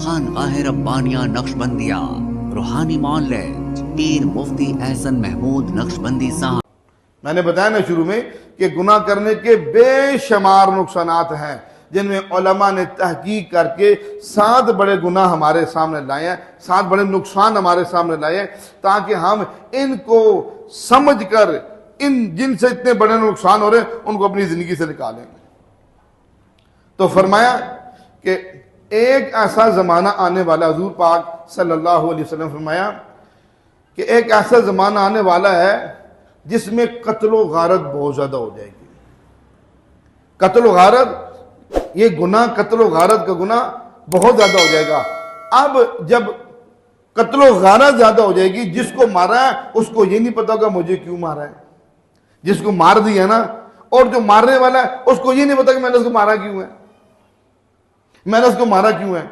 خانقاہ ربانیہ نقشبندیہ روحانی معالج پیر مفتی احسن محمود نقشبندی صاحب۔ میں نے بتایا نا شروع میں کہ گناہ کرنے کے بے شمار نقصانات ہیں، جن میں علماء نے تحقیق کر کے 7 بڑے گناہ ہمارے سامنے لائے ہیں، 7 بڑے نقصان ہمارے سامنے لائے ہیں، تاکہ ہم ان کو سمجھ کر جن سے اتنے بڑے نقصان ہو رہے ہیں ان کو اپنی زندگی سے نکالیں۔ تو فرمایا کہ ایک ایسا زمانہ آنے والا، حضور پاک صلی اللہ علیہ وسلم فرمایا کہ ایک ایسا زمانہ آنے والا ہے جس میں قتل و غارت بہت زیادہ ہو جائے گی۔ قتل و غارت، یہ گناہ قتل و غارت کا گناہ بہت زیادہ ہو جائے گا۔ اب جب قتل و غارت زیادہ ہو جائے گی، جس کو مارا ہے اس کو یہ نہیں پتا ہوگا مجھے کیوں مارا ہے، جس کو مار دیا نا، اور جو مارنے والا ہے اس کو یہ نہیں پتا کہ میں نے اس کو مارا کیوں ہے، میں نے اس کو مارا کیوں ہے۔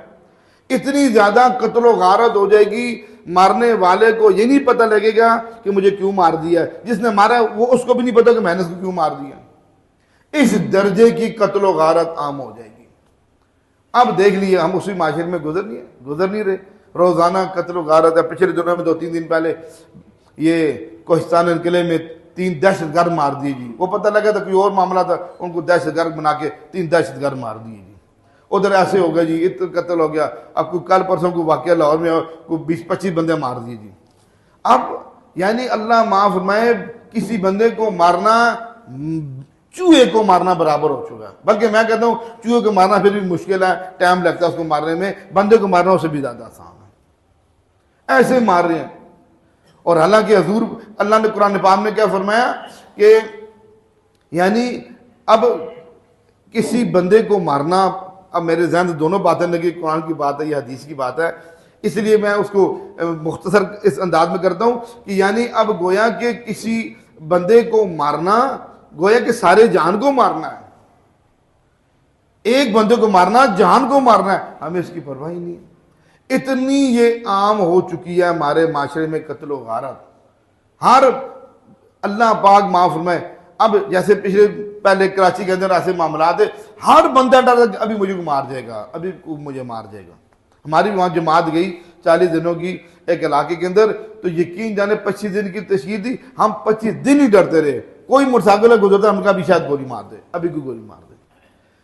اتنی زیادہ قتل و غارت ہو جائے گی، مارنے والے کو یہ نہیں پتہ لگے گا کہ مجھے کیوں مار دیا ہے، جس نے مارا ہے وہ اس کو بھی نہیں پتا کہ میں نے اس کو کیوں مار دیا۔ اس درجے کی قتل و غارت عام ہو جائے گی۔ اب دیکھ لیے ہم اسی معاشرے میں گزر نہیں رہے، روزانہ قتل و غارت ہے۔ پچھلے دنوں میں 2-3 دن پہلے یہ کوہستان انقلے میں 3 دہشت گرد مار دیے جی، وہ پتہ لگا تھا کوئی اور معاملہ تھا، ان کو دہشت گرد بنا کے 3 دہشت گرد مار دیے جی۔ ادھر ایسے ہو گیا جی، اتنا قتل ہو گیا۔ اب کوئی کل پرسوں کو واقعہ لاہور میں کوئی 20-25 بندے مار دیے جی۔ اب یعنی اللہ معاف فرمائے، کسی بندے کو مارنا چوہے کو مارنا برابر ہو چکا ہے، بلکہ میں کہتا ہوں چوہے کو مارنا پھر بھی مشکل ہے، ٹائم لگتا ہے اس کو مارنے میں، بندے کو مارنا اسے بھی زیادہ آسان ہے۔ ایسے مار رہے ہیں، اور حالانکہ حضور اللہ نے قرآن پاک میں کیا فرمایا کہ یعنی اب کسی بندے کو مارنا، اب میرے ذہن سے دونوں باتیں لگی، قرآن کی بات ہے یا حدیث کی بات ہے، اس لیے میں اس کو مختصر اس انداز میں کرتا ہوں کہ یعنی اب گویا کہ کسی بندے کو مارنا گویا کہ سارے جہان کو مارنا ہے، ایک بندے کو مارنا جہان کو مارنا ہے، ہمیں اس کی پرواہ ہی نہیں ہے۔ اتنی یہ عام ہو چکی ہے ہمارے معاشرے میں قتل و غارت، ہر اللہ پاک معاف فرمائے۔ اب جیسے پہلے کراچی کے اندر ایسے معاملات ہے، ہر بندہ ڈرتا کہ ابھی مجھے کو مار جائے گا، ابھی مجھے مار جائے گا۔ ہماری وہاں جماعت گئی 40 دنوں کی ایک علاقے کے اندر، تو یقین جانے 25 دن کی تشہیر تھی، ہم 25 دن ہی ڈرتے رہے۔ کوئی موٹر سائیکل گزرتا ہم کہا ابھی شاید گولی مار دے، ابھی کو گولی مار دے،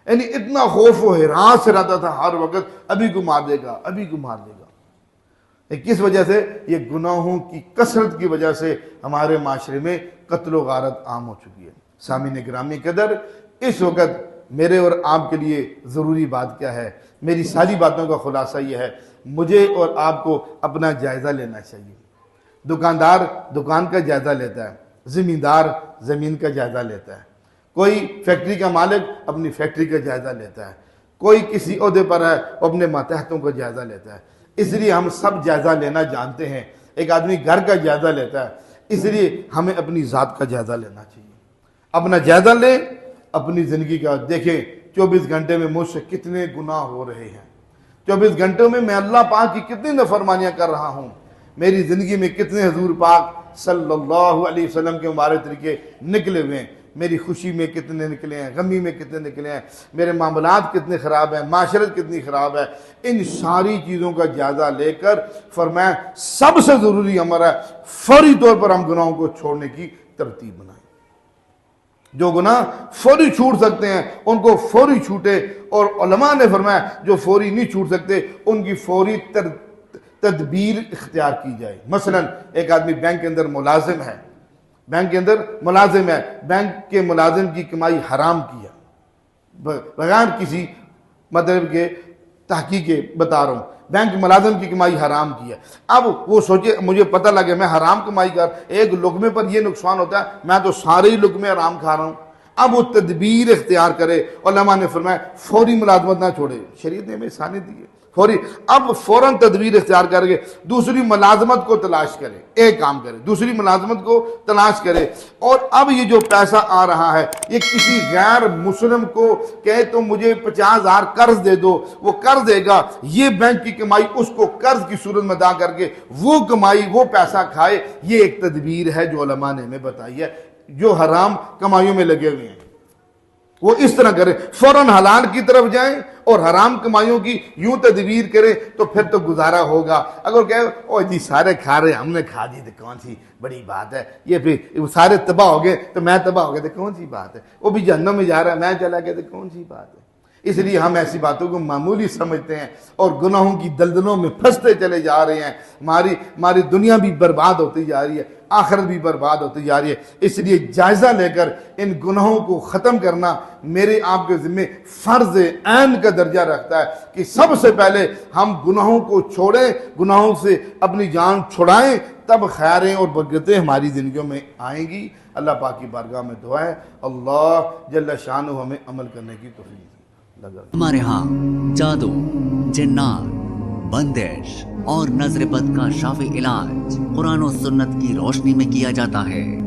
یعنی اتنا خوف و ہراس سے رہتا تھا ہر وقت، ابھی کو مار دے گا، ابھی کو مار دے گا۔ کس وجہ سے؟ یہ گناہوں کی کثرت کی وجہ سے ہمارے معاشرے میں قتل و غارت عام ہو چکی ہے۔ سامعین گرامی قدر، اس وقت میرے اور آپ کے لیے ضروری بات کیا ہے؟ میری ساری باتوں کا خلاصہ یہ ہے، مجھے اور آپ کو اپنا جائزہ لینا چاہیے۔ دکاندار دکان کا جائزہ لیتا ہے، زمیندار زمین کا جائزہ لیتا ہے، کوئی فیکٹری کا مالک اپنی فیکٹری کا جائزہ لیتا ہے، کوئی کسی عہدے پر ہے وہ اپنے ماتحتوں کا جائزہ لیتا ہے۔ اس لیے ہم سب جائزہ لینا جانتے ہیں۔ ایک آدمی گھر کا جائزہ لیتا ہے، اس لیے ہمیں اپنی ذات کا جائزہ لینا چاہیے۔ اپنا جائزہ لیں، اپنی زندگی کا دیکھیں 24 گھنٹے میں مجھ سے کتنے گناہ ہو رہے ہیں، 24 گھنٹوں میں اللہ پاک کی کتنی نافرمانیاں کر رہا ہوں، میری زندگی میں کتنے حضور پاک صلی اللہ علیہ وسلم کے مبارک طریقے نکلے ہوئے ہیں، میری خوشی میں کتنے نکلے ہیں، غمی میں کتنے نکلے ہیں، میرے معاملات کتنے خراب ہیں، معاشرت کتنی خراب ہے۔ ان ساری چیزوں کا جائزہ لے کر فرمایا سب سے ضروری ہمارا فوری طور پر ہم گناہوں کو چھوڑنے کی ترتیب بنائیں۔ جو گناہ فوری چھوٹ سکتے ہیں ان کو فوری چھوٹے، اور علماء نے فرمایا جو فوری نہیں چھوٹ سکتے ان کی فوری تدبیر اختیار کی جائے۔ مثلا ایک آدمی بینک کے اندر ملازم ہے، بینک کے اندر ملازم ہے، بینک کے ملازم کی کمائی حرام کی ہے، بغیر کسی مطلب کے تحقیق کے بتا رہا ہوں، بینک ملازم کی کمائی حرام کی ہے۔ اب وہ سوچے مجھے پتہ لگے میں حرام کمائی کر، ایک لقمے پر یہ نقصان ہوتا ہے، میں تو سارے ہی لقمے حرام کھا رہا ہوں۔ اب وہ تدبیر اختیار کرے، علماء نے فرمایا فوری ملازمت نہ چھوڑے، شریعت نے ہمیں آسانی دی ہے فوری، اب فوراً تدبیر اختیار کر کے دوسری ملازمت کو تلاش کرے، ایک کام کرے دوسری ملازمت کو تلاش کرے، اور اب یہ جو پیسہ آ رہا ہے یہ کسی غیر مسلم کو کہے تو مجھے 50,000 قرض دے دو، وہ قرض دے گا، یہ بینک کی کمائی اس کو قرض کی صورت میں ادا کر کے وہ کمائی وہ پیسہ کھائے، یہ ایک تدبیر ہے جو علماء نے ہمیں بتائی ہے۔ جو حرام کمائیوں میں لگے ہوئے ہیں وہ اس طرح کریں، فوراً حلال کی طرف جائیں اور حرام کمائیوں کی یوں تدبیر کریں تو پھر تو گزارا ہوگا. اگر کہے او جی سارے کھا رہے ہم نے کھا دی تو کون سی بڑی بات ہے, یہ پھر سارے تباہ ہو گئے تو میں تباہ ہو گیا تو کون سی بات ہے, وہ بھی جہنم میں جا رہا ہے میں چلا گیا تو کون سی بات ہے. اس لیے ہم ایسی باتوں کو معمولی سمجھتے ہیں اور گناہوں کی دلدلوں میں پھنستے چلے جا رہے ہیں. ہماری دنیا بھی برباد ہوتی جا رہی ہے, آخرت بھی برباد ہوتی جا رہی ہے. اس لیے جائزہ لے کر ان گناہوں کو ختم کرنا میرے آپ کے ذمہ فرض عین کا درجہ رکھتا ہے کہ سب سے پہلے ہم گناہوں کو چھوڑیں, گناہوں سے اپنی جان چھڑائیں, تب خیریں اور برکتیں ہماری زندگیوں میں آئیں گی. اللہ پاک کی بارگاہ میں دعا ہے اللہ جل شانہ ہمیں عمل کرنے کی توفیق. ہمارے ہاں جادو, جنات, بندش اور نظر بد کا شافی علاج قرآن و سنت کی روشنی میں کیا جاتا ہے.